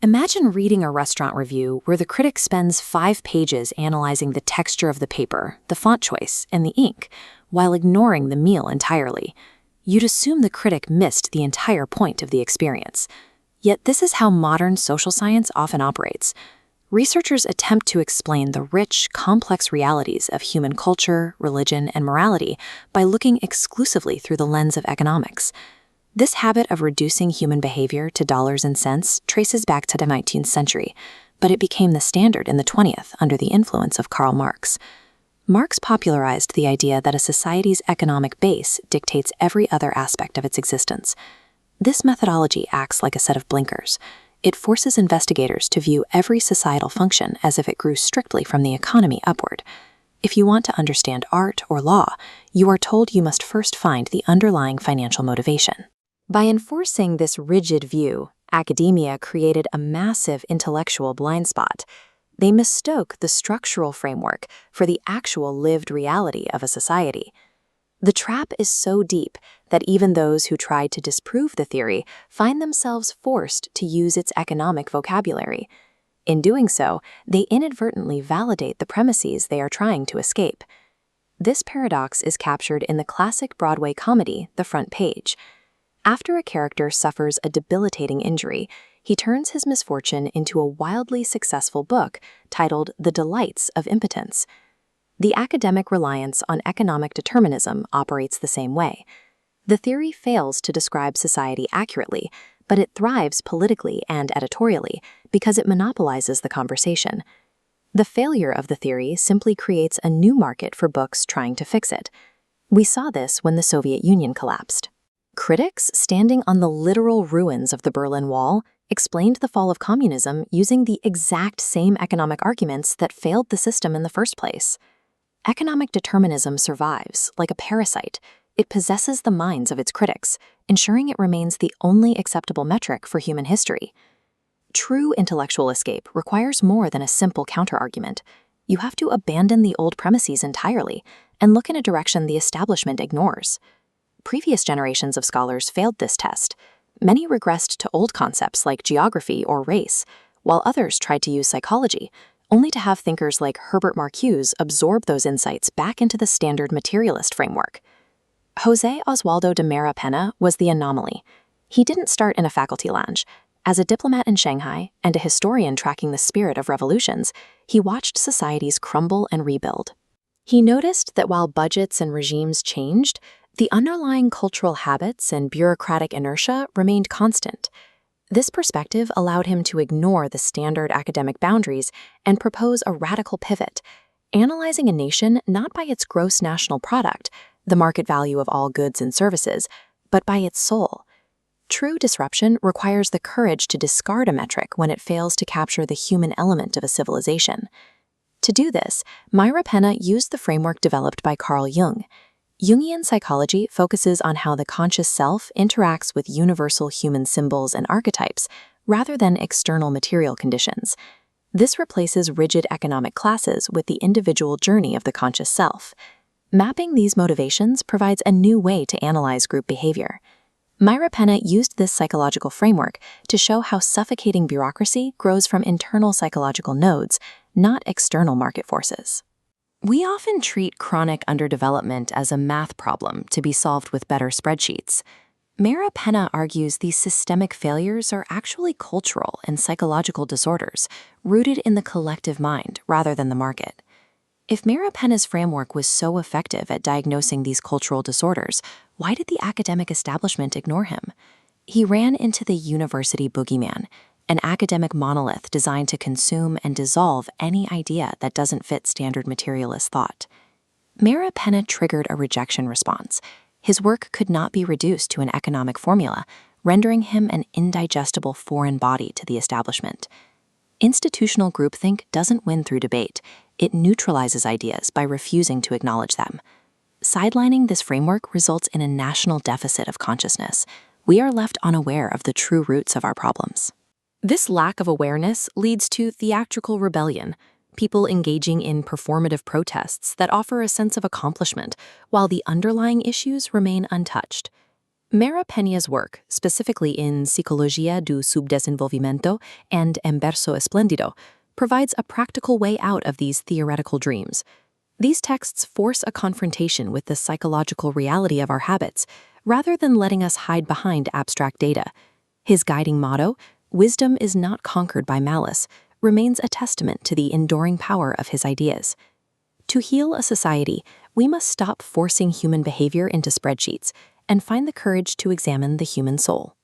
Imagine reading a restaurant review where the critic spends 5 pages analyzing the texture of the paper, the font choice, and the ink, while ignoring the meal entirely. You'd assume the critic missed the entire point of the experience. Yet this is how modern social science often operates. Researchers attempt to explain the rich, complex realities of human culture, religion, and morality by looking exclusively through the lens of economics. This habit of reducing human behavior to dollars and cents traces back to the 19th century, but it became the standard in the 20th under the influence of Karl Marx. Marx popularized the idea that a society's economic base dictates every other aspect of its existence. This methodology acts like a set of blinkers. It forces investigators to view every societal function as if it grew strictly from the economy upward. If you want to understand art or law, you are told you must first find the underlying financial motivation. By enforcing this rigid view, academia created a massive intellectual blind spot. They mistook the structural framework for the actual lived reality of a society. The trap is so deep that even those who try to disprove the theory find themselves forced to use its economic vocabulary. In doing so, they inadvertently validate the premises they are trying to escape. This paradox is captured in the classic Broadway comedy, The Front Page. After a character suffers a debilitating injury, he turns his misfortune into a wildly successful book titled The Delights of Impotence. The academic reliance on economic determinism operates the same way. The theory fails to describe society accurately, but it thrives politically and editorially because it monopolizes the conversation. The failure of the theory simply creates a new market for books trying to fix it. We saw this when the Soviet Union collapsed. Critics, standing on the literal ruins of the Berlin Wall, explained the fall of communism using the exact same economic arguments that failed the system in the first place. Economic determinism survives, like a parasite. It possesses the minds of its critics, ensuring it remains the only acceptable metric for human history. True intellectual escape requires more than a simple counterargument. You have to abandon the old premises entirely and look in a direction the establishment ignores. Previous generations of scholars failed this test. Many regressed to old concepts like geography or race, while others tried to use psychology, only to have thinkers like Herbert Marcuse absorb those insights back into the standard materialist framework. José Oswaldo de Mera Pena was the anomaly. He didn't start in a faculty lounge. As a diplomat in Shanghai and a historian tracking the spirit of revolutions, he watched societies crumble and rebuild. He noticed that while budgets and regimes changed, the underlying cultural habits and bureaucratic inertia remained constant. This perspective allowed him to ignore the standard academic boundaries and propose a radical pivot, analyzing a nation not by its gross national product, the market value of all goods and services, but by its soul. True disruption requires the courage to discard a metric when it fails to capture the human element of a civilization. To do this, Myra Pena used the framework developed by Carl Jung. Jungian psychology focuses on how the conscious self interacts with universal human symbols and archetypes, rather than external material conditions. This replaces rigid economic classes with the individual journey of the conscious self. Mapping these motivations provides a new way to analyze group behavior. Myra Pena used this psychological framework to show how suffocating bureaucracy grows from internal psychological nodes, not external market forces. We often treat chronic underdevelopment as a math problem to be solved with better spreadsheets. Myra Pena argues these systemic failures are actually cultural and psychological disorders, rooted in the collective mind rather than the market. If Myra Pena's framework was so effective at diagnosing these cultural disorders, why did the academic establishment ignore him? He ran into the university boogeyman, an academic monolith designed to consume and dissolve any idea that doesn't fit standard materialist thought. Myra Pena triggered a rejection response. His work could not be reduced to an economic formula, rendering him an indigestible foreign body to the establishment. Institutional groupthink doesn't win through debate. It neutralizes ideas by refusing to acknowledge them. Sidelining this framework results in a national deficit of consciousness. We are left unaware of the true roots of our problems. This lack of awareness leads to theatrical rebellion, people engaging in performative protests that offer a sense of accomplishment, while the underlying issues remain untouched. Mera Peña's work, specifically in Psicologia do Subdesenvolvimento and En Verso Espléndido, provides a practical way out of these theoretical dreams. These texts force a confrontation with the psychological reality of our habits, rather than letting us hide behind abstract data. His guiding motto, "Wisdom is not conquered by malice," remains a testament to the enduring power of his ideas. To heal a society, we must stop forcing human behavior into spreadsheets and find the courage to examine the human soul.